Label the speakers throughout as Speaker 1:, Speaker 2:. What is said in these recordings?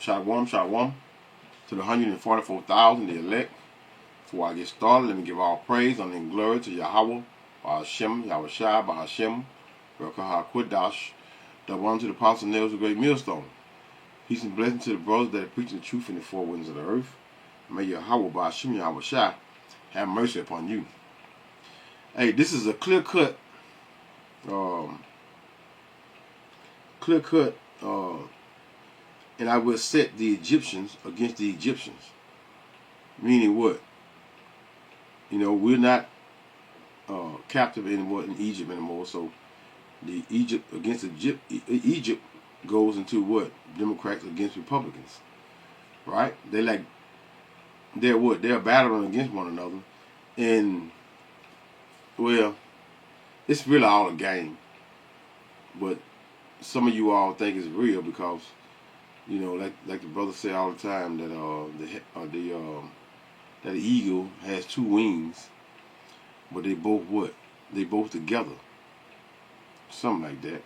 Speaker 1: Shalom, shalom to the 144,000, the elect. Before I get started, let me give all praise, honor, and glory to Yahweh, Bahashem, Yahweh Shai, Bahashem, Berkah HaKodash, the one to the apostle nails of the great millstone. Peace and blessing to the brothers that are preaching the truth in the four winds of the earth. May Yahweh, Bahashem, Yahweh Shai, have mercy upon you. Hey, this is a clear-cut, and I will set the Egyptians against the Egyptians. Meaning what? You know, we're not captive anymore in Egypt anymore. So the Egypt against Egypt goes into what? Democrats against Republicans, right? They're battling against one another, and well, it's really all a game. But some of you all think it's real because, you know, like the brother say all the time that that the eagle has two wings, but they both what? They both together. Something like that.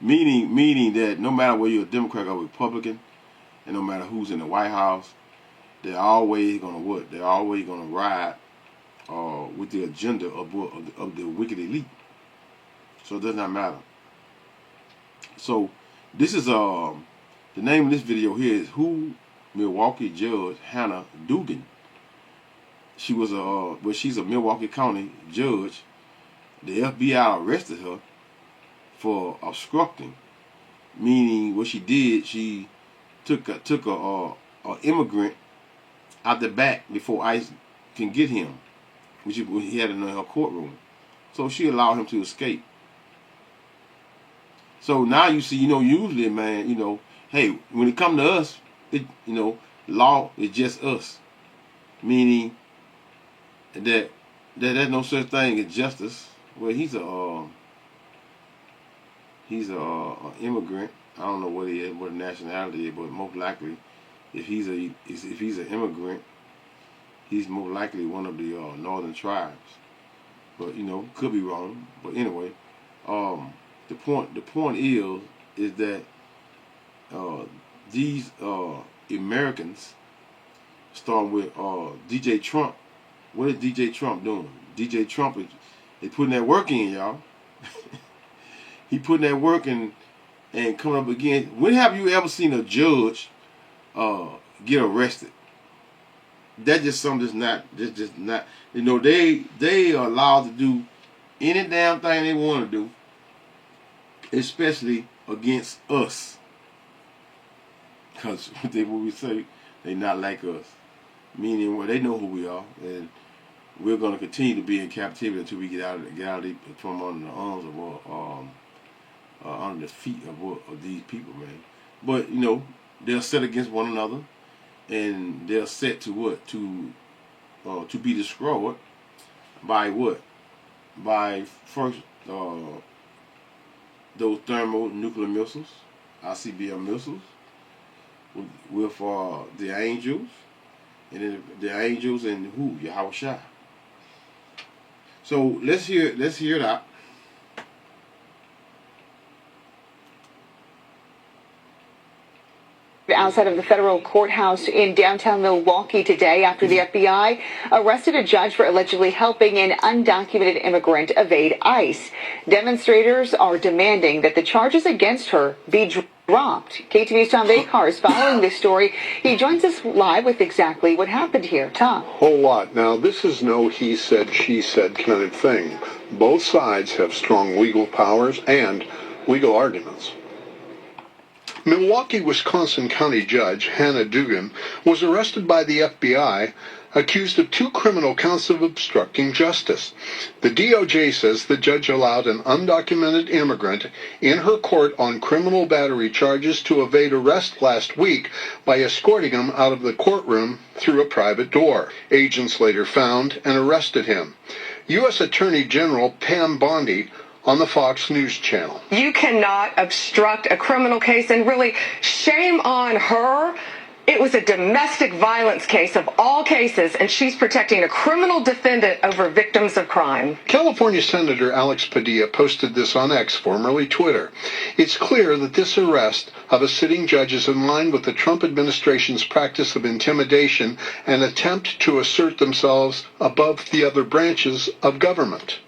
Speaker 1: meaning that no matter whether you're a Democrat or Republican, and no matter who's in the White House, they're always gonna what? They're always gonna ride with the agenda of the wicked elite. So it does not matter. So this is the name of this video here is Who Milwaukee Judge Hanna Dugan. She was she's a Milwaukee County judge. The FBI arrested her for obstructing, meaning what she did, she took a immigrant out the back before ICE can get him, which he had in her courtroom. So she allowed him to escape. So now you see, you know, usually, man, you know, hey, when it comes to us, law is just us. Meaning that there's no such thing as justice. Well, he's a immigrant. I don't know what he is, what nationality is, but most likely, if he's an immigrant, he's most likely one of the northern tribes. But you know, could be wrong. But anyway, the point is that these Americans, starting with DJ Trump. What is DJ Trump doing? DJ Trump is putting that work in, y'all. He putting that work in and coming up again. When have you ever seen a judge get arrested? That's just something that's just not. You know, they are allowed to do any damn thing they want to do, especially against us. Because what we say, they not like us. Meaning, well, they know who we are, and we're going to continue to be in captivity until we get out from under the arms of under the feet of these people, man. But you know, they're set against one another, and they're set to what? To be destroyed by what? By first those thermonuclear missiles, ICBM missiles, with the angels. And then the angels and who? Yahweh Shai. So let's hear that.
Speaker 2: Outside of the federal courthouse in downtown Milwaukee today after the FBI arrested a judge for allegedly helping an undocumented immigrant evade ICE. Demonstrators are demanding that the charges against her be dropped. KTV's Tom Bakar is following this story. He joins us live with exactly what happened here. Tom.
Speaker 3: Whole lot. Now, this is no he said, she said kind of thing. Both sides have strong legal powers and legal arguments. Milwaukee, Wisconsin County Judge Hanna Dugan was arrested by the FBI, accused of 2 criminal counts of obstructing justice. The DOJ says the judge allowed an undocumented immigrant in her court on criminal battery charges to evade arrest last week by escorting him out of the courtroom through a private door. Agents later found and arrested him. U.S. Attorney General Pam Bondi on the Fox News Channel.
Speaker 4: You cannot obstruct a criminal case, and really shame on her It was a domestic violence case of all cases, and she's protecting a criminal defendant over victims of crime.
Speaker 3: California Senator Alex Padilla posted this on X, formerly Twitter. It's clear that this arrest of a sitting judge is in line with the Trump administration's practice of intimidation and attempt to assert themselves above the other branches of government.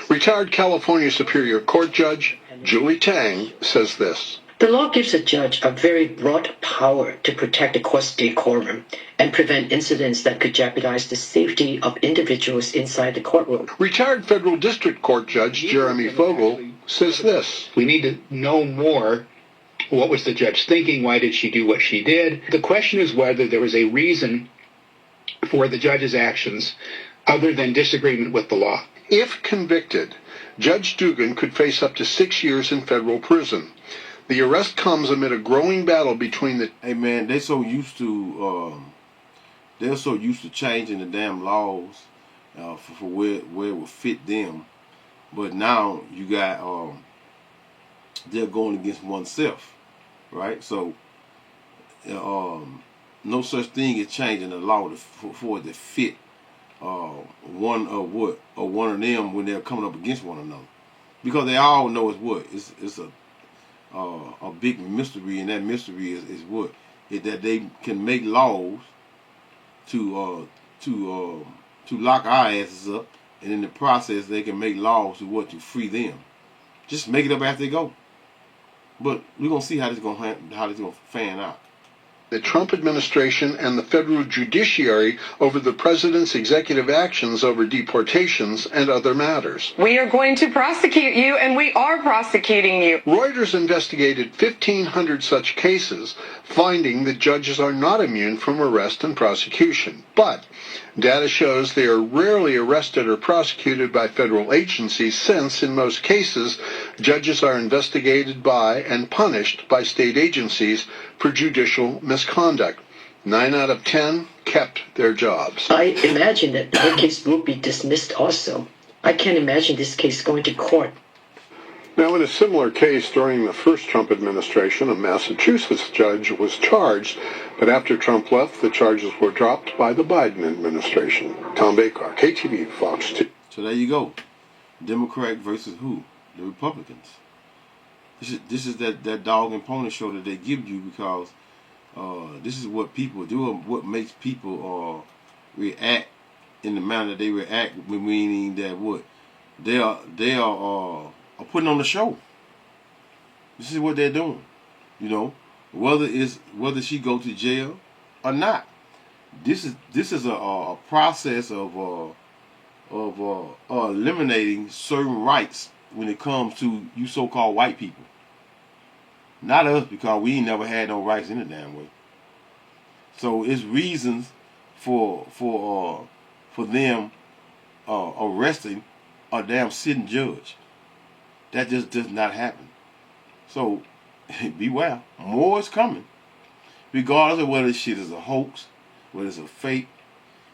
Speaker 3: Retired California Superior Court Judge Julie Tang says this.
Speaker 5: The law gives a judge a very broad power to protect the court's decorum and prevent incidents that could jeopardize the safety of individuals inside the courtroom.
Speaker 3: Retired Federal District Court Judge Jeremy Fogel says this.
Speaker 6: We need to know more. What was the judge thinking? Why did she do what she did? The question is whether there was a reason for the judge's actions other than disagreement with the law.
Speaker 3: If convicted, Judge Dugan could face up to 6 years in federal prison. The arrest comes amid a growing battle between the...
Speaker 1: Hey man, they're so used to changing the damn laws for where it would fit them, but now you got they're going against oneself, right? So no such thing as changing the law for it to fit one of them when they're coming up against one another, because they all know it's a big mystery, and that mystery is what is that they can make laws to lock our asses up, and in the process they can make laws to free them. Just make it up as they go. But we're gonna see how this gonna fan out.
Speaker 3: The Trump administration and the federal judiciary over the president's executive actions over deportations and other matters.
Speaker 4: We are going to prosecute you, and we are prosecuting you.
Speaker 3: Reuters investigated 1,500 such cases, finding that judges are not immune from arrest and prosecution. But data shows they are rarely arrested or prosecuted by federal agencies, since, in most cases, judges are investigated by and punished by state agencies for judicial misconduct. 9 out of 10 kept their jobs.
Speaker 5: I imagine that her case will be dismissed also. I can't imagine this case going to court.
Speaker 3: Now, in a similar case during the first Trump administration, a Massachusetts judge was charged, but after Trump left, the charges were dropped by the Biden administration. Tom Baker, KTV, Fox 2.
Speaker 1: So there you go. Democrat versus who? The Republicans. This is that dog and pony show that they give you, because this is what people do, what makes people react in the manner that they react, meaning that what they are putting on the show. This is what they're doing, whether she go to jail or not. This is a process of eliminating certain rights when it comes to you so-called white people. Not us, because we ain't never had no rights in the damn way. So it's reasons for them arresting a damn sitting judge. That just does not happen. So beware, more is coming. Regardless of whether this shit is a hoax, whether it's a fake,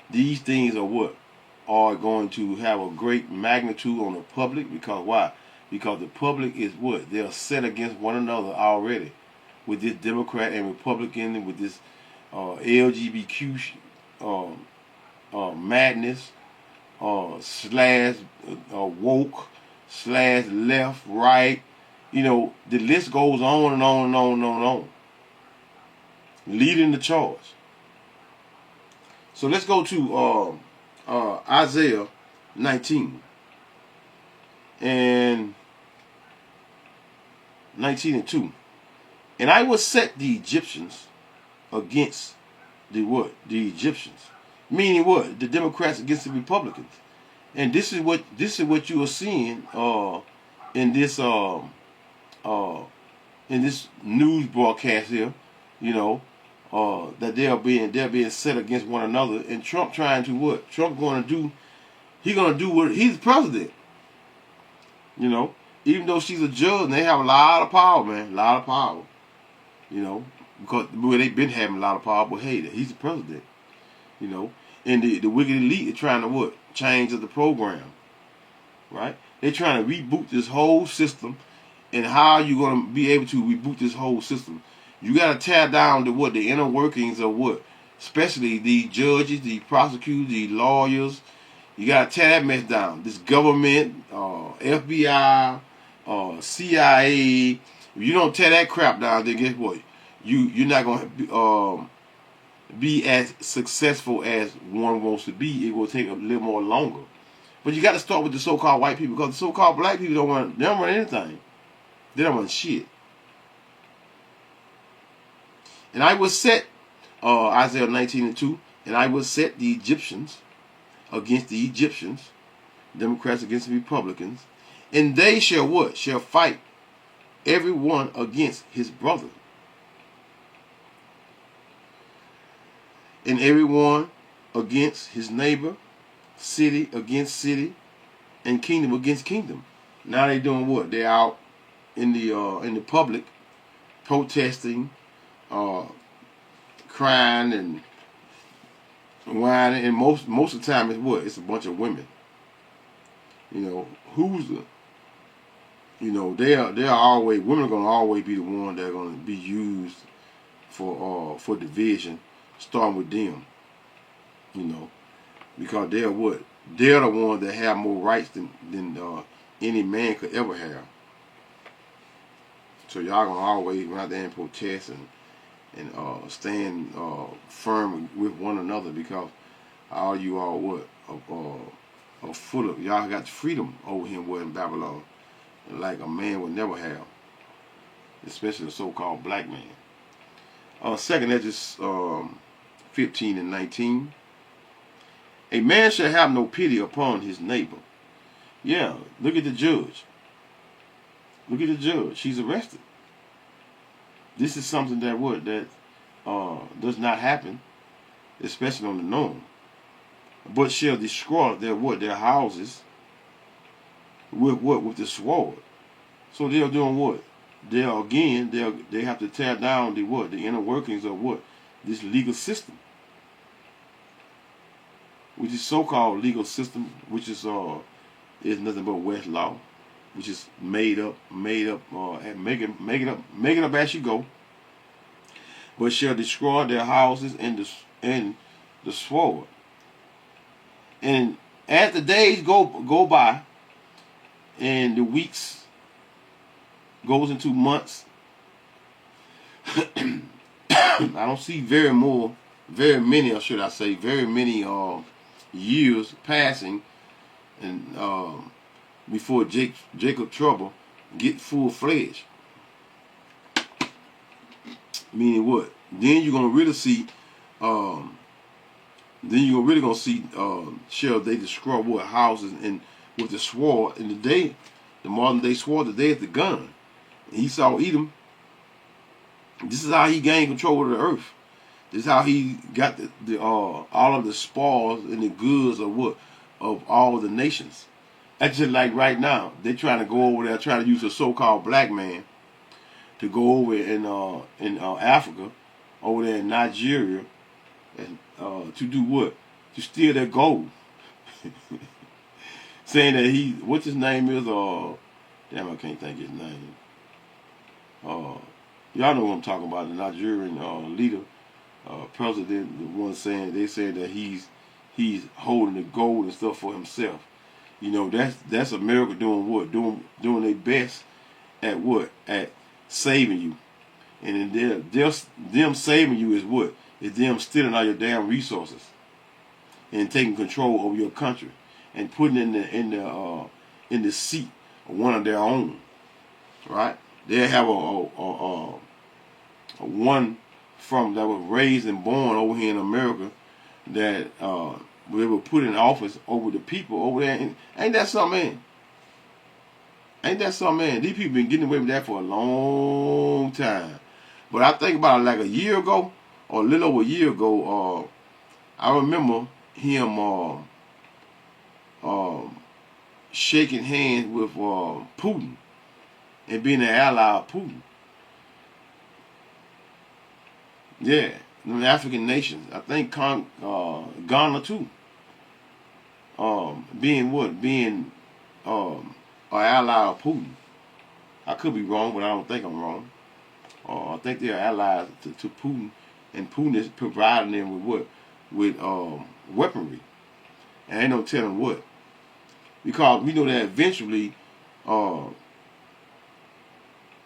Speaker 1: these things are going to have a great magnitude on the public. Because why? Because the public is they're set against one another already, with this Democrat and Republican, with this LGBTQ madness, slash woke, slash left, right. The list goes on and on and on and on and on. Leading the charge. So let's go to Isaiah 19 and 19 and 2. And I will set the Egyptians against the Egyptians. Meaning what? The Democrats against the Republicans. And this is what you are seeing in this news broadcast here, that they're being set against one another, and Trump trying to what? Trump going to do? He's going to do what? He's president. Even though she's a judge, and they have a lot of power, man, a lot of power. Because they've been having a lot of power, but hey, he's the president. And the wicked elite are trying to what? Change the program, right? They're trying to reboot this whole system. And how are you going to be able to reboot this whole system? You got to tear down the inner workings of especially the judges, the prosecutors, the lawyers. You got to tear that mess down. This government, FBI, CIA. If you don't tear that crap down, then guess what? You're not going to be as successful as one wants to be. It will take a little more longer. But you got to start with the so-called white people, because the so-called black people don't run anything. They don't run shit. And I will set, Isaiah 19:2, and I will set the Egyptians against the Egyptians, Democrats against the Republicans, and they shall what? Shall fight every one against his brother. And everyone against his neighbor, city against city, and kingdom against kingdom. Now they doing what? They're out in the public, protesting, crying and whining, and most of the time it's what? It's a bunch of women. You know, they're always, women are gonna always be the one that are gonna be used for division, starting with them. You know, because they're what? They're the ones that have more rights than any man could ever have. So y'all gonna always run out there and protest and stand firm with one another, because all you all what? Are full of, y'all got freedom over here in Babylon, like a man would never have, especially the so-called black man. Second Ezra 15 and 19. A man shall have no pity upon his neighbor. Yeah, look at the judge. Look at the judge. She's arrested. This is something that does not happen, especially on the norm. But shall destroy their houses with the sword. So they're doing what? They have to tear down the inner workings of this legal system, which is so-called legal system, which is nothing but West law, which is made up, and make it up as you go. But shall destroy their houses and the sword. And as the days go by, and the weeks goes into months, I don't see very many, or should I say, very many years passing, and before Jacob trouble get full-fledged. Meaning what? Then you're gonna really see. Then you're really gonna see. Shall they destroy what houses and with the sword in the modern day sword, the day of the gun. And Esau Edom. This is how he gained control of the earth. This is how he got all of the spoils and the goods of all of the nations. That's just like right now. They're trying to go over there, trying to use a so-called black man to go over in Africa, over there in Nigeria, and to do what? To steal their gold. Saying that what's his name is? Damn, I can't think his name. Y'all know what I'm talking about. The Nigerian leader, president, the one they said that he's holding the gold and stuff for himself. You know, that's America doing what? Doing their best at what? At saving you. And then them saving you is what? Is them stealing all your damn resources and taking control over your country and putting in the seat of one of their own. Right? They have a one from that was raised and born over here in America that we were put in office over the people over there. And ain't that something, man? Ain't that something, man? These people been getting away with that for a long time. But I think about it like a year ago, or a little over a year ago, I remember him shaking hands with Putin and being an ally of Putin. Yeah, the African nations. I think Ghana too. Being what? Being an ally of Putin. I could be wrong, but I don't think I'm wrong. I think they're allies to Putin, and Putin is providing them with what? With weaponry. And ain't no telling what. Because we know that eventually,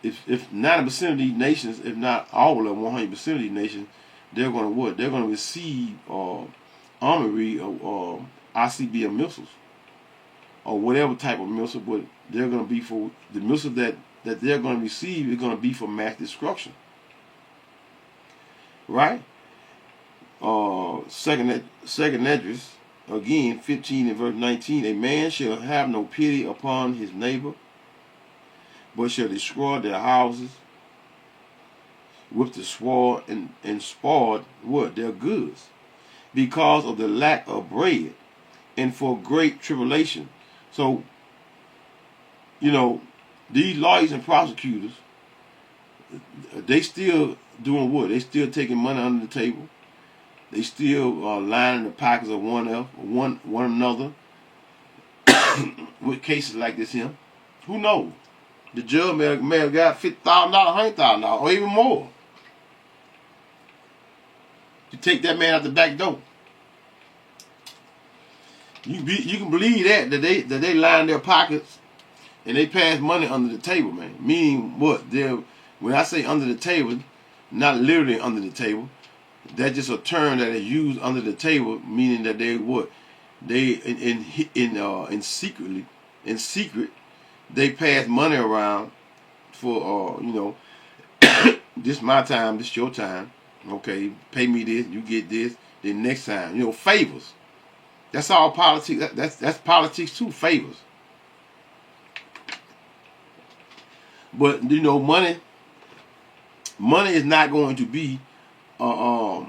Speaker 1: if 90% of these nations, if not all of them, 100% of these nations, they're going to what? They're going to receive armory of ICBM missiles or whatever type of missile, but they're going to be for the missiles that they're going to receive is going to be for mass destruction. Right? Second address, again, 15 and verse 19. A man shall have no pity upon his neighbor, but shall destroy their houses with the sword and spoil what? Their goods, because of the lack of bread and for great tribulation. So, you know, these lawyers and prosecutors, they still doing what? They still taking money under the table. They still lining the pockets of one another with cases like this here. Who knows? The judge may have got $50,000, $100,000, or even more to take that man out the back door. You can believe that they line their pockets and they pass money under the table, man. Meaning what? When I say under the table, not literally under the table. That's just a term that is used under the table, meaning that they what? They in secret, they pass money around for you know, this my time, this your time. Okay, pay me this, you get this. Then next time, you know, favors. That's all politics. That's politics too, favors. But you know, money is not going to be a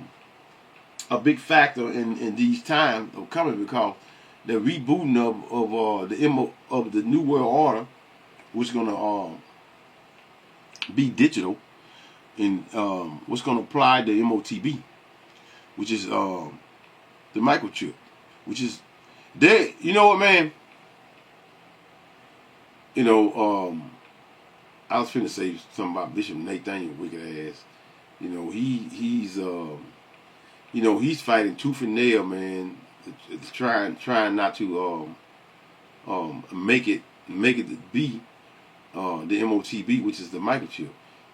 Speaker 1: big factor in these times of coming, because the rebooting of the New World Order, which is gonna be digital, and what's gonna apply the MOTB, which is the microchip, which is they. You know what, man? You know, I was finna say something about Bishop Nathaniel wicked ass. You know, he's you know, he's fighting tooth and nail, man, trying not to make it be the MOTB, which is the microchip.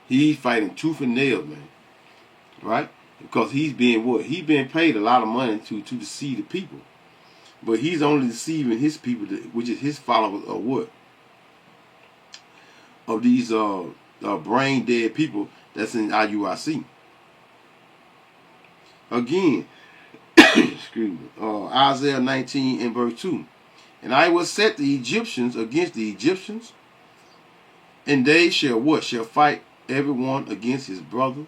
Speaker 1: He's fighting tooth and nail, man, right? Because he's being what? He's being paid a lot of money to deceive the people, but he's only deceiving his people, which is his followers, or what? Of these brain dead people that's in IUIC. Again, excuse me, Isaiah 19 and verse 2. And I will set the Egyptians against the Egyptians, and they shall what? Shall fight everyone against his brother,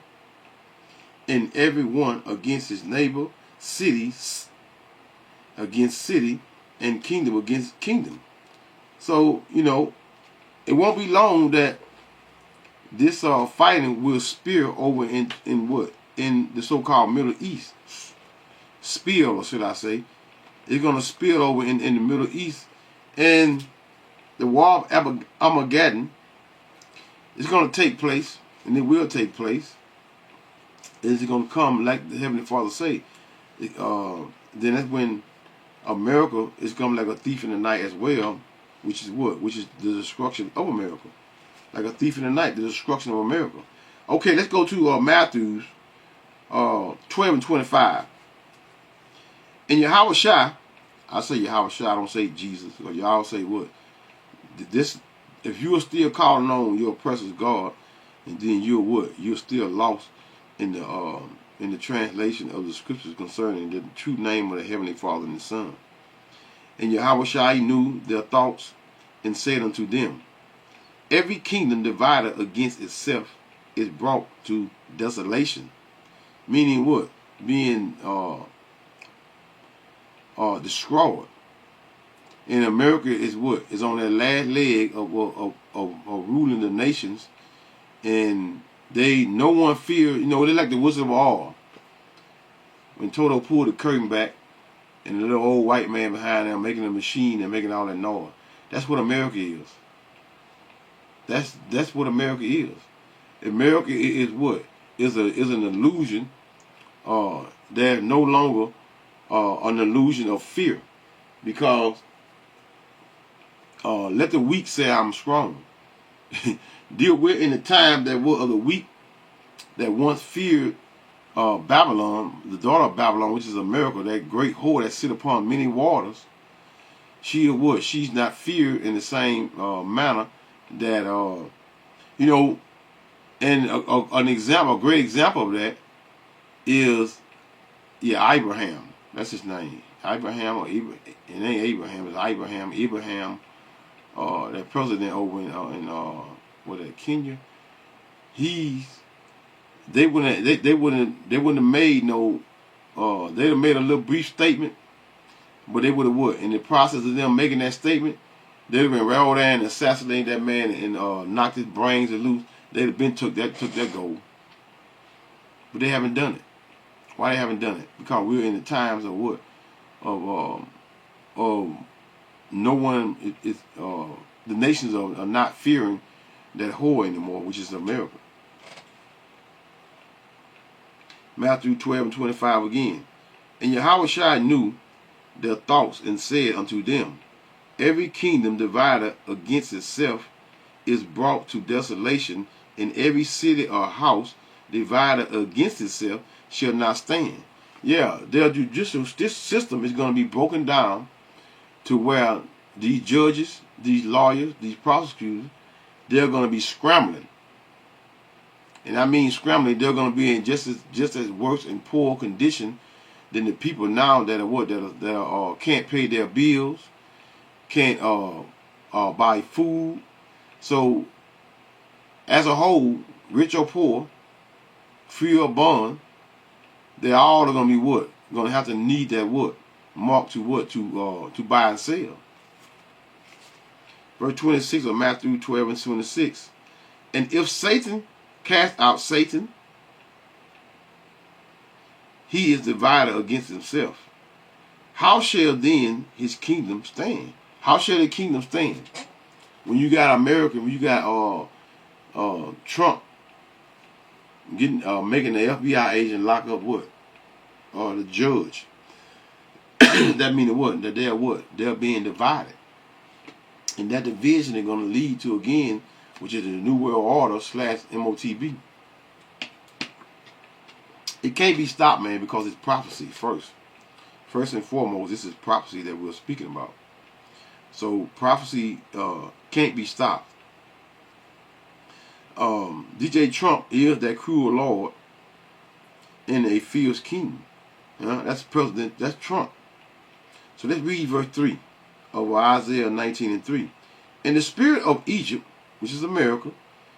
Speaker 1: and everyone against his neighbor, cities against city, and kingdom against kingdom. So, you know, it won't be long that this fighting will spill over in what? In the so-called Middle East. Spill, or should I say. It's going to spill over in the Middle East. And the war of Armageddon is going to take place, and it will take place. It's going to come, like the Heavenly Father say. Then that's when America is coming like a thief in the night as well, which is what? Which is the destruction of America. Like a thief in the night, the destruction of America. Okay, let's go to Matthew 12 and 25. And Yahweh Shai, I say Yahweh Shai, I don't say Jesus, or y'all say what? This, if you are still calling on your oppressor's God, and then you're what? You're still lost in the translation of the scriptures concerning the true name of the Heavenly Father and the Son. And Yahweh Shai knew their thoughts, and said unto them, every kingdom divided against itself is brought to desolation. Meaning what? Being destroyed. And America is what? Is on that last leg of ruling the nations. And no one fear, you know, they're like the Wizard of Oz. When Toto pulled the curtain back, and the little old white man behind them making a machine and making all that noise. That's what America is. That's what America is. America is what? Is an illusion. There's no longer an illusion of fear, because let the weak say I'm strong. We're in the time that were of the weak that once feared Babylon, the daughter of Babylon, which is America, that great whore that sit upon many waters. She is what? She's not feared in the same manner that you know. And an example, a great example of that is Abraham. That's his name. Abraham, or Abraham. It ain't Abraham. It's Abraham. Abraham, that president over in Kenya. They wouldn't have made no. They'd have made a little brief statement, but they would have what? In the process of them making that statement, they'd have been right there and assassinated that man and knocked his brains loose. They'd have been took that goal, but they haven't done it. Why they haven't done it? Because we're in the times of what? Of no one is the nations are not fearing that whore anymore, which is America. Matthew 12:25 again. And Yahushua knew their thoughts and said unto them, every kingdom divided against itself is brought to desolation, and every city or house divided against itself shall not stand. Yeah, their judicial system is going to be broken down to where these judges, these lawyers, these prosecutors, they're going to be scrambling. And I mean scrambling, they're going to be in just as worse and poor condition than the people now that are what? That are can't pay their bills, can't buy food. So as a whole, rich or poor, free or bond, they all are going to be what? Going to have to need that what? Mark to what? To buy and sell. Verse 26 of Matthew 12:26. And if Satan cast out Satan, he is divided against himself. How shall then his kingdom stand? How shall the kingdom stand? When you got America, when you got Trump getting making the FBI agent lock up what? The judge. That means what? That they're what? They're being divided. And that division is going to lead to, again, which is the New World Order / MOTB. It can't be stopped, man, because it's prophecy first. First and foremost, this is prophecy that we're speaking about. So prophecy can't be stopped. DJ Trump is that cruel Lord in a fierce king. That's President, that's Trump. So let's read verse 3 of Isaiah 19:3. And the spirit of Egypt, which is America,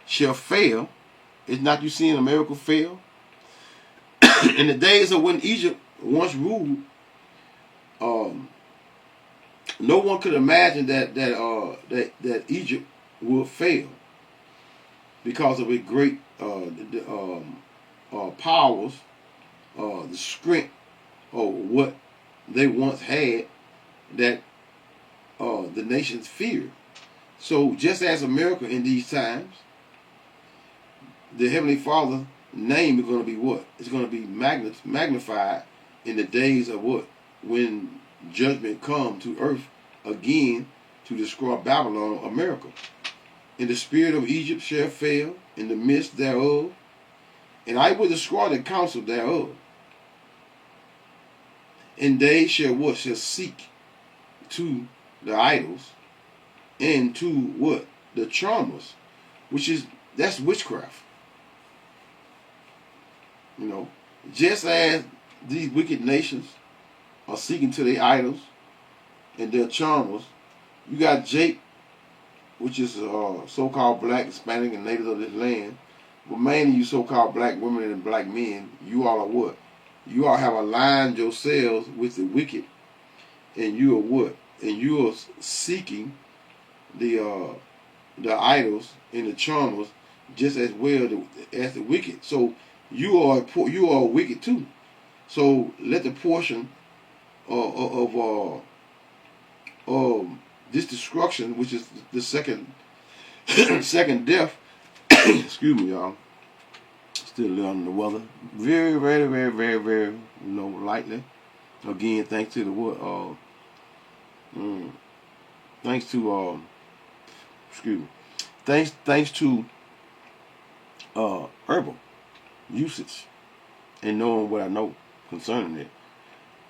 Speaker 1: shall fail. Is not you seeing America fail? In the days of when Egypt once ruled, no one could imagine that Egypt would fail because of its great powers, the strength of what they once had that the nations feared. So just as America in these times, the Heavenly Father's name is going to be what? It's going to be magnified in the days of what? When judgment come to earth again to destroy Babylon, America. And the spirit of Egypt shall fail in the midst thereof, and I will destroy the counsel thereof. And they shall what? Shall seek to the idols and to what? The charmers, that's witchcraft. Just as these wicked nations are seeking to their idols and their charmers, you got Jake, which is so-called black, Hispanic, and native of this land. But mainly you so-called black women and black men, you all are what? You all have aligned yourselves with the wicked, and you are what? And you are seeking the idols and the charmers just as well as the wicked. So you are wicked too. So let the portion of this destruction, which is the second death, excuse me, y'all, still a little under the weather. Very, very, very, very, very, lightly. Again, thanks to the what? Thanks to excuse me. Thanks to herbal usage and knowing what I know concerning it.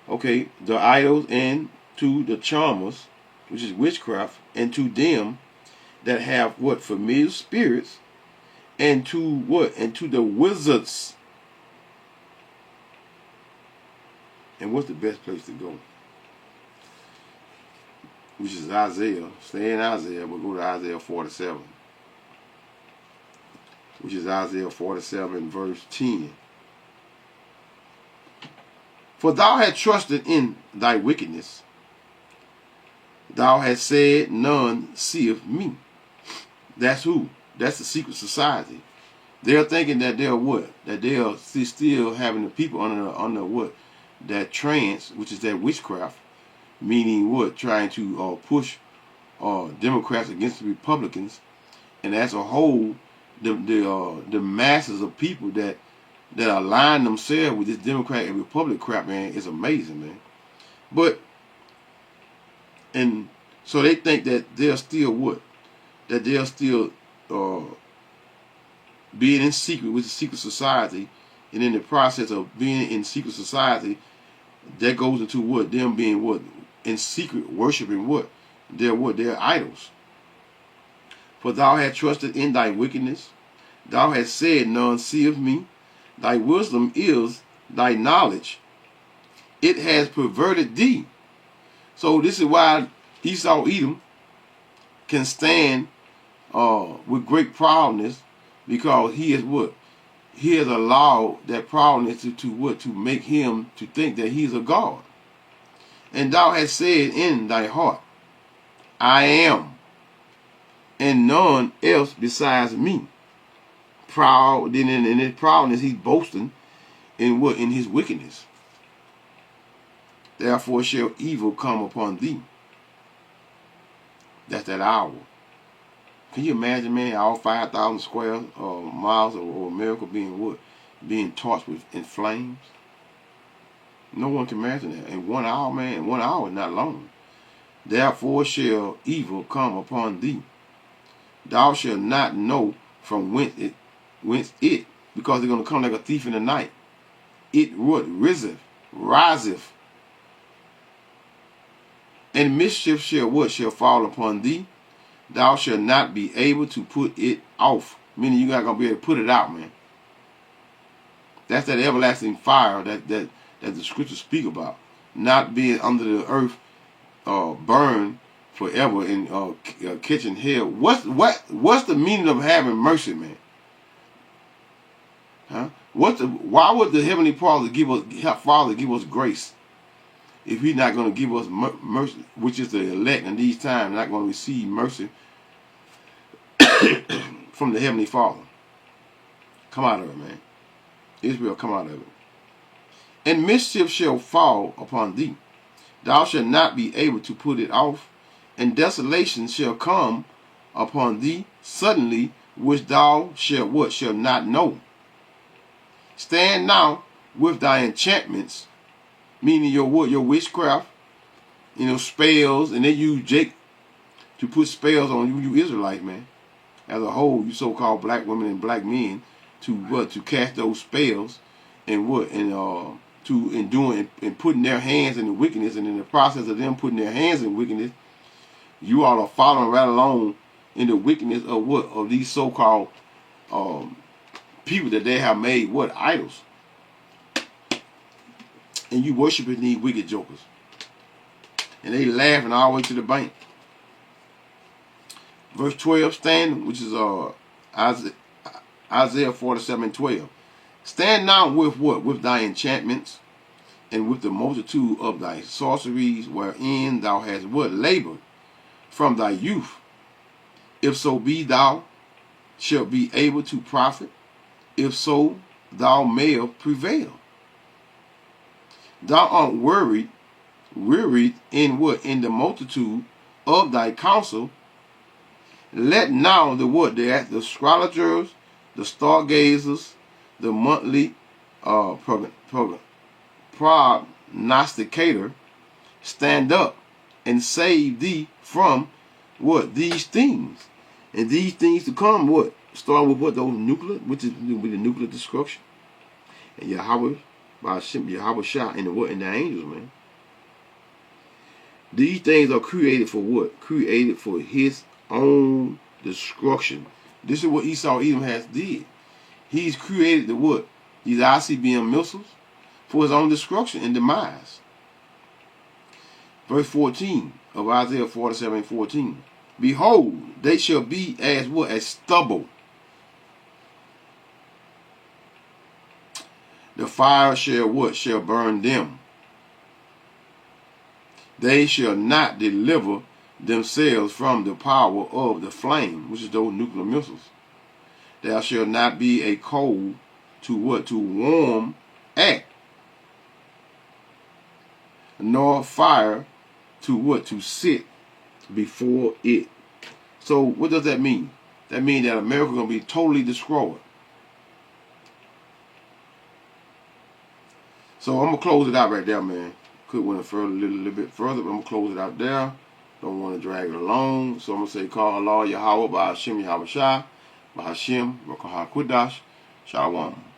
Speaker 1: Okay, the idols and to the charmers, which is witchcraft, and to them that have what? Familiar spirits, and to what? And to the wizards. And what's the best place to go? Which is Isaiah. Stay in Isaiah, but go to Isaiah 47. Which is Isaiah 47, verse 10. For thou hast trusted in thy wickedness. Thou hast said, none seeth me. That's who? That's the secret society. They're thinking that they're what? That they are still having the people under what? That trance, which is that witchcraft, meaning what? Trying to push Democrats against the Republicans, and as a whole, the masses of people that align themselves with this Democrat and Republican crap, man, is amazing, man. But and so they think that they're still what? That they're still being in secret with the secret society, and in the process of being in secret society, that goes into what? Them being what? In secret worshiping what? Their idols. For thou hast trusted in thy wickedness, thou hast said, none seeth me. Thy wisdom is thy knowledge. It has perverted thee. So this is why Esau Edom can stand with great proudness, because he is what? He has allowed that proudness to what? To make him to think that he's a god. And thou hast said in thy heart, I am, and none else besides me. Proud, then in his proudness he's boasting in what? In his wickedness. Therefore shall evil come upon thee. That's that hour. Can you imagine, man, all 5,000 square miles of America being what? Being torched in flames? No one can imagine that. In 1 hour, man, 1 hour is not long. Therefore shall evil come upon thee. Thou shalt not know from whence it, because they're going to come like a thief in the night. It what? Riseth. And mischief shall what? Shall fall upon thee. Thou shalt not be able to put it off. Meaning you're not going to be able to put it out, man. That's that everlasting fire that the scriptures speak about. Not being under the earth, burned forever in kitchen hell. What's the meaning of having mercy, man? Huh? Why would the Heavenly Father give us grace if He's not going to give us mercy, which is the elect in these times, not going to receive mercy from the Heavenly Father? Come out of it, man. Israel, come out of it. And mischief shall fall upon thee. Thou shalt not be able to put it off. And desolation shall come upon thee suddenly, which thou shalt what? Shall not know. Stand now with thy enchantments, meaning your what? Your witchcraft, spells, and they use Jake to put spells on you Israelites, man. As a whole, you so-called black women and black men, to what? To cast those spells and what? And doing and putting their hands in the wickedness, and in the process of them putting their hands in wickedness, you all are following right along in the wickedness of what? Of these so-called people that they have made what? Idols. And you worshiping these wicked jokers. And they laughing all the way to the bank. Verse 12, stand, which is Isaiah 47:12. Stand now with what? With thy enchantments, and with the multitude of thy sorceries, wherein thou hast what? Labored from thy youth. If so be thou shalt be able to profit, if so thou mayest prevail. Thou art wearied in what? In the multitude of thy counsel. Let now the what? The astrologers, the stargazers, the monthly prognosticator, stand up and save thee from what? These things. And these things to come, what? Starting with what? Those nuclear, which is with the nuclear destruction. And Yahweh, by Hashem, Yahweh Shah, and the what? And the angels, man. These things are created for what? Created for his own destruction. This is what Esau Edom has did. He's created the what? These ICBM missiles for his own destruction and demise. Verse 14 of Isaiah 47:14. Behold, they shall be as what? As stubble. The fire shall what? Shall burn them. They shall not deliver themselves from the power of the flame, which is those nuclear missiles. There shall not be a coal to what? To warm at, nor fire to what? To sit before it. So what does that mean? That means that America is going to be totally destroyed. So I'm going to close it out right there, man. Could went further, a little bit further, but I'm going to close it out there. Don't want to drag it along. So I'm going to say, call Allah Yahweh by Hashem Yahweh Shah, by Hashem, Rakah HaKudash, Shalom.